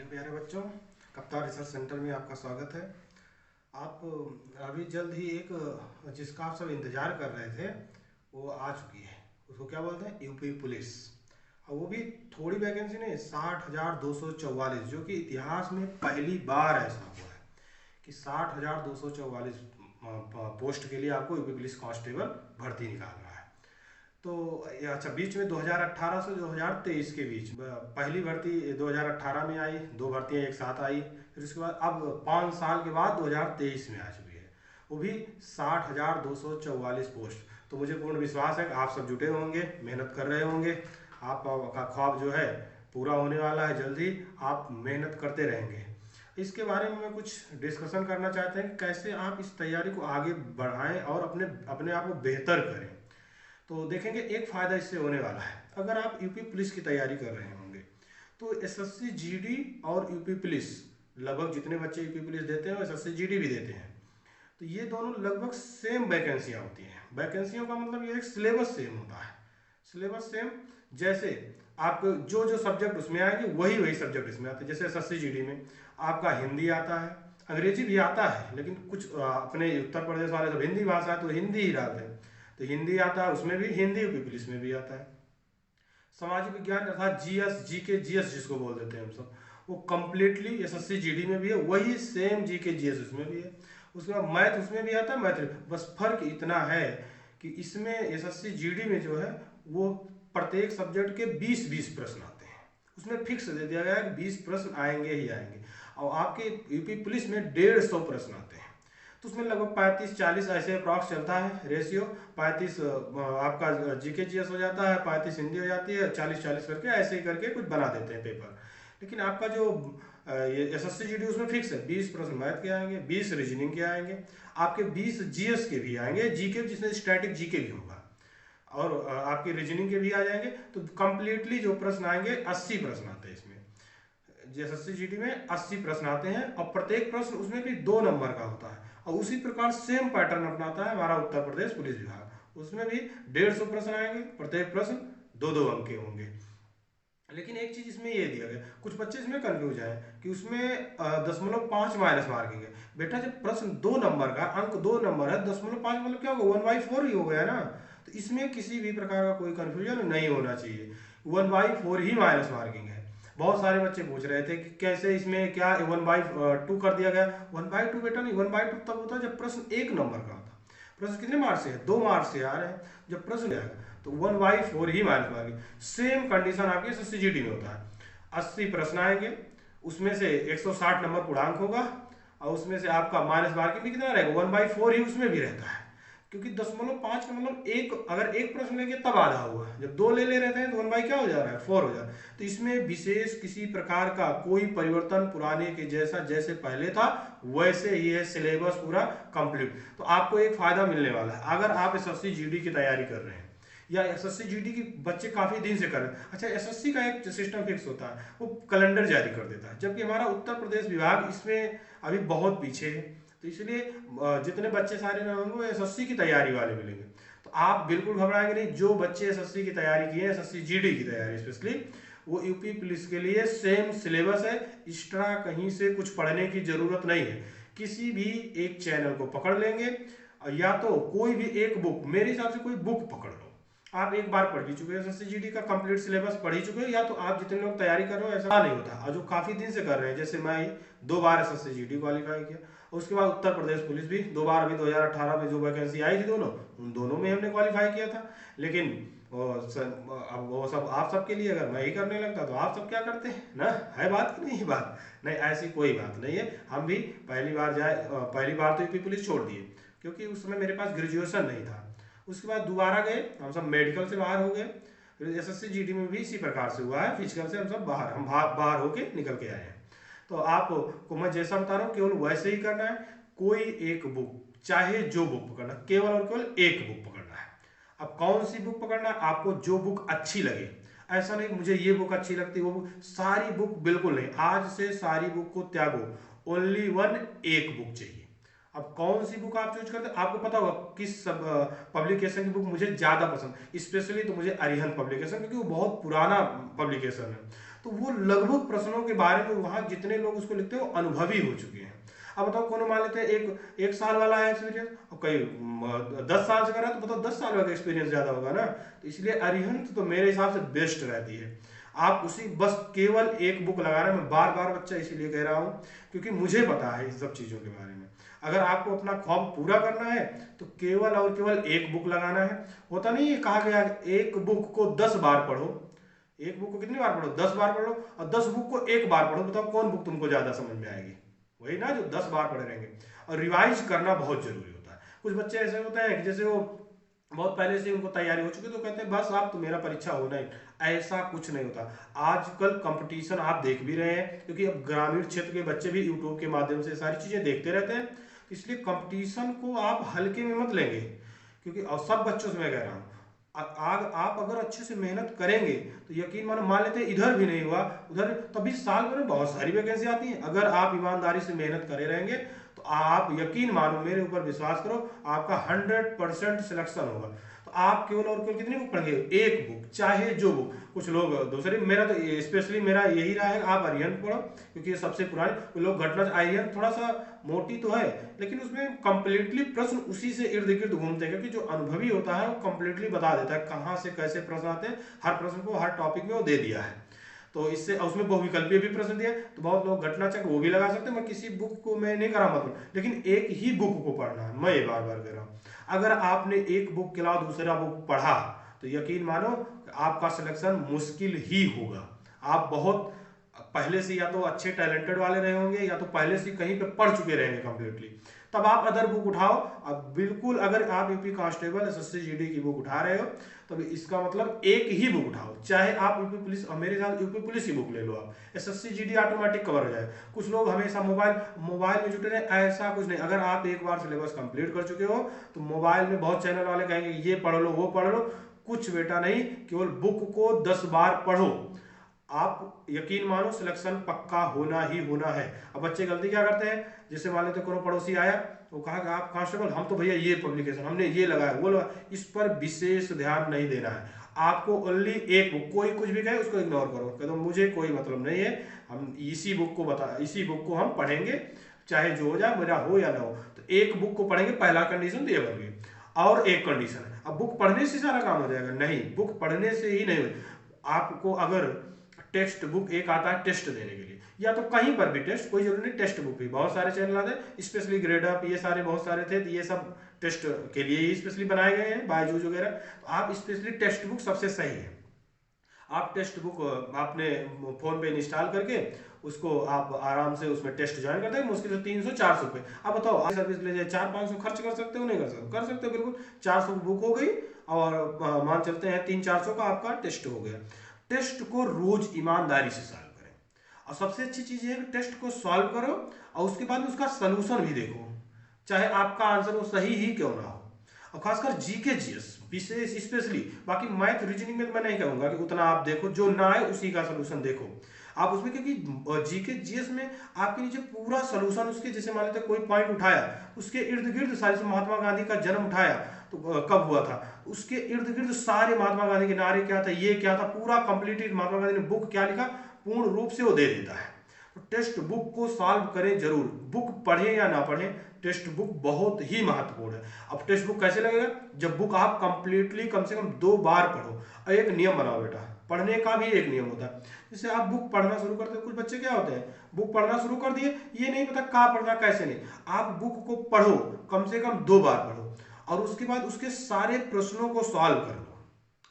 Hello प्यारे बच्चों, कप्तान रिसर्च सेंटर में आपका स्वागत है। आप अभी जल्द ही एक जिसका आप सब इंतज़ार कर रहे थे वो आ चुकी है। उसको क्या बोलते हैं? UP police. और वो भी थोड़ी वैकेंसी नहीं, 60,244, जो कि इतिहास में पहली बार ऐसा हुआ है कि 60,244 पोस्ट के लिए आपको यूपी पुलिस कांस्टेबल भर्ती निकाल रहा है। तो अच्छा, बीच में 2018 से 2023 के बीच पहली भर्ती 2018 में आई, दो भर्तियां एक साथ आई। फिर उसके बाद अब 5 साल के बाद 2023 में आ चुकी है, वो भी 60,244 पोस्ट। तो मुझे पूर्ण विश्वास है कि आप सब जुटे होंगे, मेहनत कर रहे होंगे। आपका ख्वाब जो है पूरा होने वाला है जल्द ही। आप मेहनत करते रहेंगे। इसके बारे में मैं कुछ डिस्कशन करना चाहते हैं कि कैसे आप इस तैयारी को आगे बढ़ाएं और अपने अपने आप को बेहतर करें। तो देखेंगे एक फ़ायदा इससे होने वाला है। अगर आप यूपी पुलिस की तैयारी कर रहे होंगे तो एसएससी जीडी और यूपी पुलिस, लगभग जितने बच्चे यूपी पुलिस देते हैं वो एसएससी जीडी भी देते हैं। तो ये दोनों लगभग सेम वैकेंसियाँ होती हैं। वैकेंसियों का मतलब ये एक सिलेबस सेम होता है। सिलेबस सेम, जैसे आप जो जो सब्जेक्ट उसमें आएंगे वही वही सब्जेक्ट इसमें आते हैं। जैसे एसएससी जीडी में आपका हिंदी आता है, अंग्रेजी भी आता है, लेकिन कुछ अपने उत्तर प्रदेश वाले सब हिंदी भाषा है तो हिंदी ही डालते हैं। तो हिंदी आता है, उसमें भी हिंदी यूपी पुलिस में भी आता है। सामाजिक विज्ञान अर्थात जीएस, जीके जीएस जिसको बोल देते हैं हम सब, वो कम्प्लीटली एसएससी जीडी में भी है, वही सेम जीके जीएस उसमें भी है। उसके बाद मैथ उसमें भी आता है, मैथ बस फर्क इतना है कि इसमें एसएससी जीडी में जो है वो प्रत्येक सब्जेक्ट के 20-20 प्रश्न आते हैं। उसमें फिक्स दे दिया गया है कि 20 प्रश्न आएंगे ही आएंगे। और आपके यूपी पुलिस में 150 प्रश्न आते हैं। तो उसमें लगभग 35-40 ऐसे अप्रॉक्स चलता है रेशियो। 35 आपका जीके जीएस हो जाता है, 35 हिंदी हो जाती है, 40-40 करके ऐसे ही करके कुछ बना देते हैं पेपर। लेकिन आपका जो ये एसएससी जीडी उसमें फिक्स है, 20 प्रश्न मैथ के आएंगे, 20 रीजनिंग के आएंगे, आपके 20 जीएस के भी आएंगे, जीके जिसमें स्टैटिक जीके भी होगा, और आपके रीजनिंग के भी आ जाएंगे। तो कंप्लीटली जो प्रश्न आएंगे 80 प्रश्न आते हैं इसमें। एसएससी जीडी में 80 प्रश्न आते हैं और प्रत्येक प्रश्न उसमें भी 2 नंबर का होता है। और उसी प्रकार सेम पैटर्न अपनाता है हमारा उत्तर प्रदेश पुलिस विभाग। उसमें भी 150 प्रश्न आएंगे, प्रत्येक प्रश्न 2-2 अंक के होंगे। लेकिन एक चीज इसमें ये दिया गया, कुछ बच्चे इसमें कंफ्यूज हैं कि उसमें 0.5 माइनस मार्किंग है। बेटा जब प्रश्न 2 नंबर का, अंक 2 नंबर है, 0.5 मतलब क्या होगा? 1/4 ही हो गया ना। तो इसमें किसी भी प्रकार का कोई कंफ्यूजन नहीं होना चाहिए। 1/4 ही माइनस मार्किंग है। बहुत सारे बच्चे पूछ रहे थे कि कैसे इसमें क्या 1/2 कर दिया गया। 1/2 बेटा नहीं, 1/2 तब होता है जब प्रश्न 1 नंबर का होता है। प्रश्न कितने मार्क्स से है? 2 मार्क्स से आ रहे हैं। जब प्रश्न आएगा तो 1/4 ही माइनस मार्किंग। सेम कंडीशन आपके एसएससी जीडी में होता है। 80 प्रश्न आएंगे, उसमें से 160 नंबर पूर्णांक होगा, और उसमें से आपका माइनस मार्किंग भी कितना रहेगा? 1/4 ही उसमें भी रहता है। क्योंकि 0.5 का मतलब एक, अगर एक प्रश्न लेंगे तब आधा हुआ, जब 2 ले रहते हैं तो 1 बाई क्या हो जा रहा है? 4 हो जा रहा है। तो इसमें विशेष किसी प्रकार का कोई परिवर्तन पुराने के जैसा, जैसे पहले था वैसे ही है, सिलेबस पूरा कंप्लीट। तो आपको एक फायदा मिलने वाला है अगर आप एसएससी जीडी की तैयारी कर रहे हैं, या एसएससी जीडी की बच्चे काफी दिन से कर रहे हैं। अच्छा, एसएससी का एक सिस्टम फिक्स होता है, वो कैलेंडर जारी कर देता है, जबकि हमारा उत्तर प्रदेश विभाग इसमें अभी बहुत पीछे है। तो इसलिए जितने बच्चे सारे ना होंगे वो एसएससी की तैयारी वाले मिलेंगे। तो आप बिल्कुल घबराएंगे नहीं। जो बच्चे एसएससी की तैयारी किए, एसएससी जीडी की तैयारी स्पेशली, वो यूपी पुलिस के लिए सेम सिलेबस है। एक्स्ट्रा कहीं से कुछ पढ़ने की जरूरत नहीं है। किसी भी एक चैनल को पकड़ लेंगे, या तो कोई भी एक बुक, मेरे हिसाब से कोई बुक पकड़ लो। आप एक बार पढ़ ही चुके हो एसएससी जीडी का कंप्लीट सिलेबस पढ़ ही चुके हो, या तो आप जितने लोग तैयारी कर रहे हो ऐसा नहीं होता। और जो काफी दिन से कर रहे हैं, जैसे मैं 2 बार एसएससी जीडी क्वालिफाई किया, उसके बाद उत्तर प्रदेश पुलिस भी 2 बार, अभी 2018 में जो वैकेंसी आई थी दोनों, उन दोनों में हमने क्वालिफाई किया था। लेकिन अब वो सब आप सबके लिए अगर मैं ही करने लगता तो आप सब क्या करते हैं ना? है बात कि नहीं? बात नहीं, ऐसी कोई बात नहीं है। हम भी पहली बार तो यूपी पुलिस छोड़ दिए, क्योंकि उस समय मेरे पास ग्रेजुएशन नहीं था। उसके बाद दोबारा गए, हम सब मेडिकल से बाहर हो गए। फिर एसएससी जीडी में भी इसी प्रकार से हुआ है, फिजिकल से हम सब बाहर होके निकल के आए हैं। तो आपको मैं जैसा बता रहा हूँ केवल वैसे ही करना है। कोई एक बुक, चाहे जो बुक पकड़ना, केवल और केवल एक बुक पकड़ना है। अब कौन सी बुक पकड़ना है? आपको जो बुक अच्छी लगे। ऐसा नहीं मुझे ये बुक अच्छी लगती, वो बुक, सारी बुक बिल्कुल नहीं। आज से सारी बुक को त्यागो, ओनली वन, एक बुक चाहिए। अब कौन सी बुक आप चूज करते हैं? आपको पता होगा किस सब पब्लिकेशन की बुक मुझे ज्यादा पसंद, स्पेशली तो मुझे अरिहंत पब्लिकेशन, क्योंकि वो बहुत पुराना पब्लिकेशन है। तो वो लगभग प्रश्नों के बारे में वहाँ जितने लोग उसको लिखते हैं वो अनुभवी हो चुके हैं। अब बताओ कौन मान लेते हैं एक साल वाला है एक्सपीरियंस और कई 10 साल से कर रहा है, तो बताओ 10 साल का एक्सपीरियंस ज्यादा होगा ना। तो इसलिए अरिहंत तो मेरे हिसाब से बेस्ट रहती है। आप उसी बस केवल एक बुक लगा रहे हैं, मैं बार बार बच्चा इसीलिए कह रहा हूँ क्योंकि मुझे पता है इन सब चीज़ों के बारे में। अगर आपको अपना ख्वाब पूरा करना है तो केवल और केवल एक बुक लगाना है। होता नहीं है, कहा गया एक बुक को 10 बार पढ़ो। एक बुक को कितनी बार पढ़ो? 10 बार पढ़ो। और 10 बुक को एक बार पढ़ो, बताओ कौन बुक तुमको ज्यादा समझ में आएगी? वही ना जो 10 बार पढ़े रहेंगे। और रिवाइज करना बहुत जरूरी होता है। कुछ बच्चे ऐसे होते हैं कि जैसे वो बहुत पहले से उनको तैयारी हो चुकी है तो कहते हैं बस आप तो मेरा परीक्षा होना ही। ऐसा कुछ नहीं होता। आजकल कंपटीशन आप देख भी रहे हैं क्योंकि अब ग्रामीण क्षेत्र के बच्चे भी यूट्यूब के माध्यम से सारी चीजें देखते रहते हैं। इसलिए कंपटीशन को आप हल्के में मत लेंगे क्योंकि और सब बच्चों से मैं कह रहा हूँ आप अगर अच्छे से मेहनत करेंगे तो यकीन मानो, मान लेते हैं इधर भी नहीं हुआ उधर, तभी साल भर में बहुत सारी वैकेंसी आती है। अगर आप ईमानदारी से मेहनत करे रहेंगे तो आप यकीन मानो, मेरे ऊपर विश्वास करो, आपका 100% सिलेक्शन होगा। तो आप केवल और केवल कितनी बुक पढ़ेंगे? एक बुक, चाहे जो बुक। कुछ लोग दूसरे, मेरा तो स्पेशली मेरा यही रहा है आप अरिहंत पढ़ो क्योंकि ये सबसे पुरानी। लोग घटना, अरिहंत थोड़ा सा मोटी तो है लेकिन उसमें कंप्लीटली प्रश्न उसी से इर्द गिर्द घूमते हैं क्योंकि जो अनुभवी होता है वो कंप्लीटली बता देता है कहाँ से कैसे प्रश्न आते हैं। हर प्रश्न को हर टॉपिक में वो दे दिया है। तो इससे उसमें बहुविकल्पीय भी प्रश्न दिया, तो बहुत लोग घटना चक्र वो भी लगा सकते हैं। मैं किसी बुक को मैं नहीं करा मतलब, लेकिन एक ही बुक को पढ़ना है। मैं ये बार बार कह रहा हूँ, अगर आपने एक बुक के अलावा दूसरा बुक पढ़ा तो यकीन मानो आपका सिलेक्शन मुश्किल ही होगा। आप बहुत पहले से या तो अच्छे टैलेंटेड वाले रहे होंगे या तो पहले से कहीं पे पढ़ चुके रहेंगे कंप्लीटली, तब आप अदर बुक उठाओ। अब बिल्कुल अगर आप यूपी कांस्टेबल एसएससी जीडी की बुक उठा रहे हो तब इसका मतलब एक ही बुक उठाओ। चाहे आप यूपी पुलिस, और मेरे साथ यूपी पुलिस की बुक ले लो, आप एसएससी जीडी ऑटोमेटिक कवर हो जाए। कुछ लोग हमेशा मोबाइल में जुटे रहे, ऐसा कुछ नहीं। अगर आप एक बार सिलेबस कंप्लीट कर चुके हो तो मोबाइल में बहुत चैनल वाले कहेंगे ये पढ़ लो वो पढ़ लो, कुछ बेटा नहीं, केवल बुक को 10 बार पढ़ो। आप यकीन मानो सिलेक्शन पक्का होना ही होना है। अब बच्चे गलती क्या करते हैं, जैसे मान लेते कोनो पड़ोसी आया वो कहा कि आप कांस्टेबल, हम तो भैया ये पब्लिकेशन हमने ये लगाया वो लगाया। इस पर विशेष ध्यान नहीं देना है आपको। ओनली एक बुक, कोई कुछ भी कहे उसको इग्नोर करो, कह दो मुझे कोई मतलब नहीं है, हम इसी बुक को इसी बुक को हम पढ़ेंगे, चाहे जो हो जाए, मेरा हो या ना हो। तो एक बुक को पढ़ेंगे, पहला कंडीशन तो ये बन गई। और एक कंडीशन है, अब बुक पढ़ने से सारा काम हो जाएगा? नहीं, बुक पढ़ने से ही नहीं। आपको अगर टेक्स्ट बुक एक आता है टेस्ट देने के लिए, या तो कहीं पर भी टेस्ट, कोई जरूरी नहीं टेक्स्ट बुक भी, बहुत सारे चैनल आते हैं स्पेशली ग्रेड अप, ये सारे बहुत सारे थे, ये सब टेस्ट के लिए ही स्पेशली बनाए गए हैं, बायजूस वगैरह। तो आप स्पेशली टेक्स्ट बुक सबसे सही है। आप टेक्स्ट बुक आपने फोन पे इंस्टॉल करके उसको आप आराम से उसमें टेस्ट ज्वाइन कर देंगे, मुश्किल से 300-400 रुपए। अब बताओ आप सर्विस ले जाए 400-500 खर्च कर सकते हो? नहीं कर सकते? कर सकते हो बिल्कुल। 400 बुक हो गई और मान चलते हैं 300-400 का आपका टेस्ट हो गया। टेस्ट को रोज ईमानदारी से सॉल्व करें, और सबसे अच्छी चीज है कि टेस्ट को सॉल्व करो और उसके बाद उसका सलूशन भी देखो, चाहे आपका आंसर वो सही ही क्यों ना हो। और खासकर जीके जीएस विशेष स्पेशली, बाकी मैथ रीजनिंग में तो मैं नहीं कहूंगा कि उतना आप देखो, जो ना है उसी का सलूशन देखो आप उसमें, क्योंकि जीके जीएस में आपके नीचे पूरा सलूशन उसके, जैसे मान लेते कोई पॉइंट उठाया उसके इर्द गिर्द सारे, महात्मा गांधी का जन्म उठाया तो कब हुआ था, उसके इर्द गिर्द सारे महात्मा गांधी के नारे क्या था, ये क्या था, पूरा कंप्लीटेड महात्मा गांधी ने बुक क्या लिखा पूर्ण रूप से वो दे देता है। तो टेस्ट बुक को सॉल्व करें जरूर, बुक पढ़ें या ना पढ़ें, टेस्ट बुक बहुत ही महत्वपूर्ण है। अब टेस्ट बुक कैसे लगेगा? जब बुक आप कंप्लीटली कम से कम 2 बार पढ़ो। और एक नियम बनाओ बेटा, पढ़ने का भी एक नियम होता है। जैसे आप बुक पढ़ना शुरू करते हो, कुछ बच्चे क्या होते हैं बुक पढ़ना शुरू कर दिए, ये नहीं पता कहाँ पढ़ना कैसे नहीं। आप बुक को पढ़ो, कम से कम 2 बार पढ़ो और उसके बाद उसके सारे प्रश्नों को सॉल्व कर लो।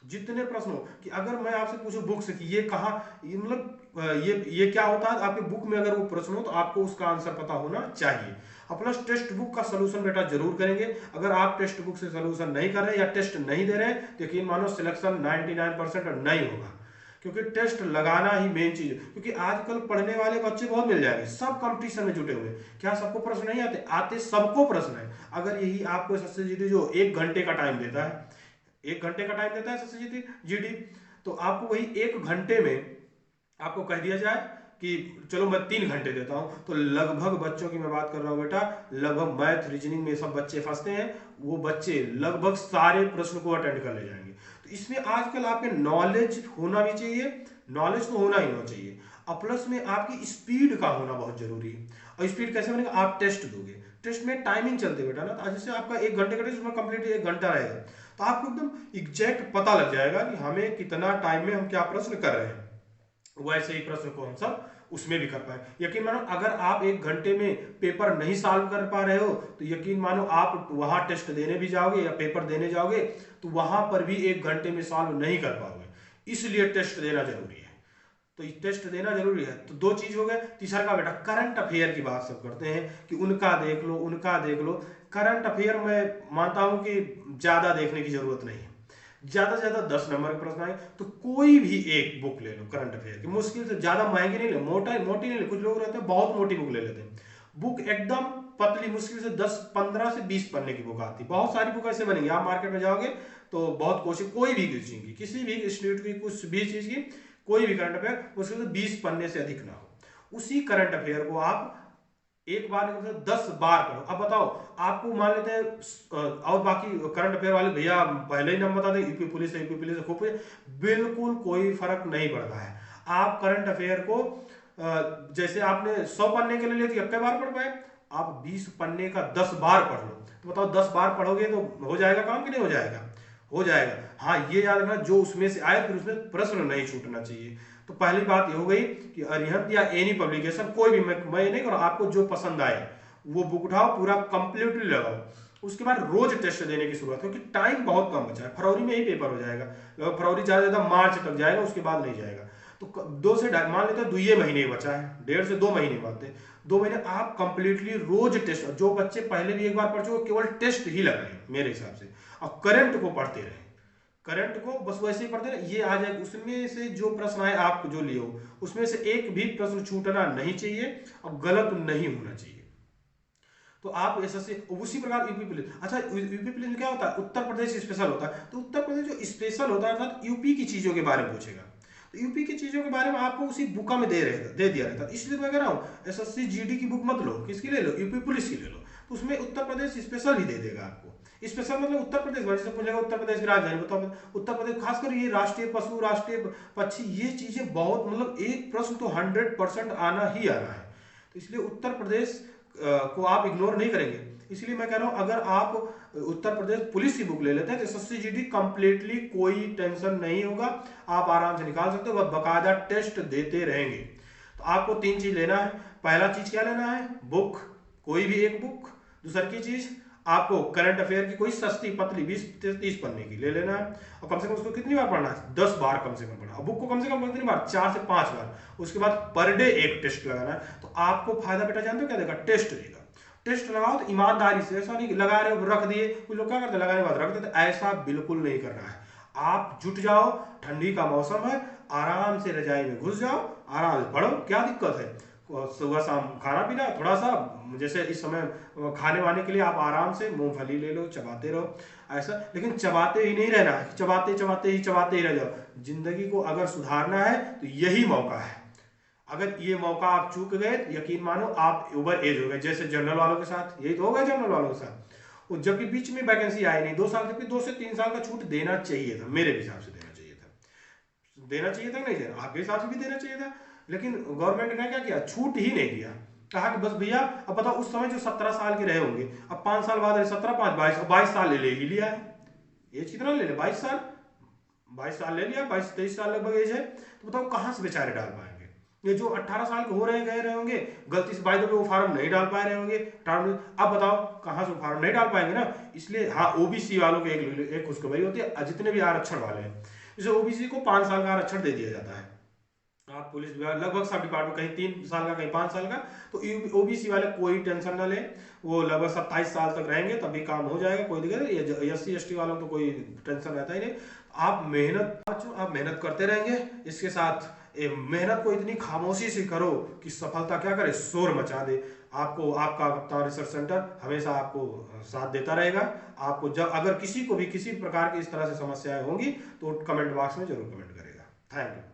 जितने प्रश्नों कि अगर मैं आपसे पूछूं बुक से कि ये कहाँ, मतलब ये क्या होता है, आपके बुक में अगर वो प्रश्न हो तो आपको उसका आंसर पता होना चाहिए। और प्लस टेक्स्ट बुक का सलूशन बेटा जरूर करेंगे। अगर आप टेक्स्ट बुक से सलूशन नहीं कर रहे या टेस्ट नहीं दे रहे तो यकीन मानो सिलेक्शन 99% नहीं होगा, क्योंकि टेस्ट लगाना ही मेन चीज है। क्योंकि आजकल पढ़ने वाले बच्चे बहुत मिल जाएंगे, सब कंपटीशन में जुटे हुए। क्या सबको प्रश्न नहीं आते? आते सबको प्रश्न है। अगर यही आपको एसएससी जीडी जो 1 घंटे का टाइम देता है, 1 घंटे का टाइम देता है एसएससी जीडी, तो आपको वही 1 घंटे में आपको कह दिया जाए कि चलो मैं 3 घंटे देता हूं, तो लगभग बच्चों की मैं बात कर रहा हूं बेटा, लगभग मैथ रीजनिंग में सब बच्चे फंसते हैं, वो बच्चे लगभग सारे प्रश्न को अटेंड कर ले जाएंगे। तो इसमें आजकल आपके नॉलेज होना भी चाहिए, नॉलेज तो होना ही होना चाहिए, और प्लस में आपकी स्पीड का होना बहुत जरूरी है। और स्पीड कैसे बनेगा, आप टेस्ट दोगे, टेस्ट में टाइमिंग चलते बेटा ना, तो जैसे आपका 1 घंटे का टेस्ट उसमें कंप्लीट 1 घंटा रहेगा, तो आपको एकदम एग्जैक्ट पता लग जाएगा कि हमें कितना टाइम में हम क्या प्रश्न कर रहे हैं, वैसे ही प्रश्न को हम सब उसमें भी कर पाए। यकीन मानो अगर आप 1 घंटे में पेपर नहीं सॉल्व कर पा रहे हो, तो यकीन मानो आप वहां टेस्ट देने भी जाओगे या पेपर देने जाओगे तो वहां पर भी 1 घंटे में सॉल्व नहीं कर पाओगे, इसलिए टेस्ट देना जरूरी है। तो टेस्ट देना जरूरी है। तो 2 चीज हो गए। तीसरा का बेटा करंट अफेयर की बात सब करते हैं कि उनका देख लो, उनका देख लो। करंट अफेयर मैं मानता हूं कि ज्यादा देखने की जरूरत नहीं है, ज्यादा से ज्यादा 10 नंबर के प्रश्न आए तो कोई भी एक बुक ले लो करंट अफेयर की, मुश्किल से, ज्यादा महंगी नहीं ले, मोटी नहीं ले। कुछ लोग रहते हैं बहुत मोटी बुक ले लेते हैं, बुक एकदम पतली, मुश्किल से 10 15 से 20 पन्ने की बुक आती है। बहुत सारी बुक ऐसे बनेंगी, आप मार्केट में जाओगे तो बहुत कोशिश, कोई भी चीज की, किसी भी इंस्टीट्यूट की, कुछ भी चीज की, कोई भी करंट अफेयर मुश्किल से 20 पन्ने से अधिक ना हो। उसी करंट अफेयर को आप एक बार 10 बार पढ़ो। अब बताओ, आपको मान लेते हैं और बाकी करंट अफेयर वाले भैया पहले ही नंबर बता दें यूपी पुलिस है, यूपी पुलिस है, खूब, बिल्कुल कोई फर्क नहीं पड़ता है। आप करंट अफेयर को जैसे आपने 100 पन्ने के लिए लिए तो 1 बार पढ़ पाए, आप 20 पन्ने का 10 बार पढ़ लो, तो बताओ 10 बार पढ़ोगे तो हो जाएगा काम कि नहीं हो जाएगा? हो जाएगा। हाँ, ये याद रखना जो उसमें से आए फिर उसमें प्रश्न नहीं छूटना चाहिए। तो पहली बात ये हो गई कि अरिहंत या एनी पब्लिकेशन, कोई भी, मैं नहीं करूँ, आपको जो पसंद आए वो बुक उठाओ, पूरा कंप्लीटली लगाओ। उसके बाद रोज टेस्ट देने की शुरुआत, क्योंकि टाइम बहुत कम बचा है, फरवरी में ही पेपर हो जाएगा, लगभग फरवरी ज्यादा ज्यादा मार्च तक जाएगा, उसके बाद नहीं जाएगा। तो 2 से मान लेते हैं 2 महीने बचा है, 1.5 से 2 महीने बात है, 2 महीने आप कंप्लीटली रोज टेस्ट, जो बच्चे पहले भी एक बार पढ़ चुके केवल टेस्ट ही लगाए मेरे हिसाब से, और करंट को पढ़ते रहे, करंट को बस वैसे ही पढ़ते रहे, ये आ जाए। उसमें से जो प्रश्न आए आप जो लिए हो उसमें से एक भी प्रश्न छूटना नहीं चाहिए और गलत नहीं होना चाहिए। तो आप एसएससी, उसी प्रकार यूपी पुलिस, अच्छा यूपी पुलिस में क्या होता है, उत्तर प्रदेश स्पेशल होता है, तो उत्तर प्रदेश जो स्पेशल होता है अर्थात यूपी की चीजों के बारे में पूछेगा, तो यूपी की चीजों के बारे में आपको उसी बुका में दे दिया रहता है। इसलिए मैं कह रहा हूँ एसएससी जीडी की बुक मत लो, किसकी ले लो, यूपी पुलिस की ले लो, तो उसमें उत्तर प्रदेश स्पेशल ही दे देगा आपको। स्पेशल मतलब उत्तर प्रदेश, जैसे पूछेगा उत्तर प्रदेश की राजधानी बताओ, उत्तर प्रदेश, खासकर ये राष्ट्रीय पशु, राष्ट्रीय पक्षी, ये चीजें बहुत, मतलब एक प्रश्न तो 100% आना ही आना है, तो इसलिए उत्तर प्रदेश को आप इग्नोर नहीं करेंगे। इसलिए मैं कह रहा हूं अगर आप उत्तर प्रदेश पुलिस की बुक ले लेते हैं तो एसएससी जीडी कंप्लीटली कोई टेंशन नहीं होगा, आप आराम से निकाल सकते हो, वह बकायदा टेस्ट देते रहेंगे। तो आपको 3 चीज लेना है। पहला चीज क्या लेना है, बुक, कोई भी एक बुक। दूसरी की चीज आपको करंट अफेयर की कोई सस्ती पतली 20-30 पन्ने की ले लेना है, और कम से कम उसको कितनी बार पढ़ना है, 10 बार कम से कम पढ़ना, और बुक को कम से कम कितनी बार, 4 से 5 बार। उसके बाद पर डे एक टेस्ट लगाना है। तो आपको फायदा बेटा जानते हो क्या देगा, टेस्ट देगा। टेस्ट लगाओ तो ईमानदारी से, ऐसा नहीं लगा रहे हो रख दिए, कुछ लोग क्या करते हैं लगाने के बाद रख देते, ऐसा बिल्कुल नहीं करना है। आप जुट जाओ, ठंडी का मौसम है, आराम से रजाई में घुस जाओ, आराम से पढ़ो, क्या दिक्कत है। सुबह शाम खाना पीना थोड़ा सा, जैसे इस समय खाने वाने के लिए आप आराम से मूंगफली ले लो, चबाते रहो ऐसा, लेकिन चबाते ही नहीं रहना है, चबाते ही रह जाओ। जिंदगी को अगर सुधारना है तो यही मौका है। अगर ये मौका आप चूक गए तो यकीन मानो आप ओवर एज हो गए, जैसे जनरल वालों के साथ यही तो हो गया, जनरल वालों के साथ। और जबकि बीच में वैकेंसी आई नहीं 2 साल, जबकि 2 से 3 साल का छूट देना चाहिए था, मेरे हिसाब से देना चाहिए था, नहीं देना, आपके हिसाब से भी देना चाहिए था, लेकिन गवर्नमेंट ने क्या किया, छूट ही नहीं दिया। कहा कि बस भैया, अब बताओ उस समय जो 17 साल के रहे होंगे, अब 5 साल बाद 17 5 22 साल ले ही लिया है, एज कितना ले ले, 22 साल ले लिया, 22-23 साल लगभग एज है। तो बताओ कहां से बेचारे डाल पाएंगे। ये जो 18 साल के हो रहे गए रहे होंगे, गलती से बाय द वे वो फार्म नहीं डाल पा रहे होंगे, अब बताओ कहां से फार्म नहीं डाल पाएंगे ना। इसलिए हाँ, ओबीसी वालों के एक खुशखबरी होती है, जितने भी आरक्षण वाले हैं, जैसे ओबीसी को 5 साल का आरक्षण दे दिया जाता है। आप पुलिस विभाग लगभग सब डिपार्टमेंट, कहीं 3 साल का, कहीं 5 साल का, तो ओबीसी वाले कोई टेंशन ना ले, वो लगभग 27 साल तक रहेंगे तभी काम हो जाएगा, कोई दिक्कत नहीं। एससी एसटी वालों को कोई टेंशन रहता ही नहीं। आप मेहनत करते रहेंगे, इसके साथ मेहनत को इतनी खामोशी से करो कि सफलता क्या करे, शोर मचा दे। आपको आपका कप्तान रिसर्च सेंटर हमेशा आपको साथ देता रहेगा। आपको जब अगर किसी को भी किसी प्रकार की इस तरह से समस्याएं होंगी तो कमेंट बॉक्स में जरूर कमेंट करेगा। Thank you.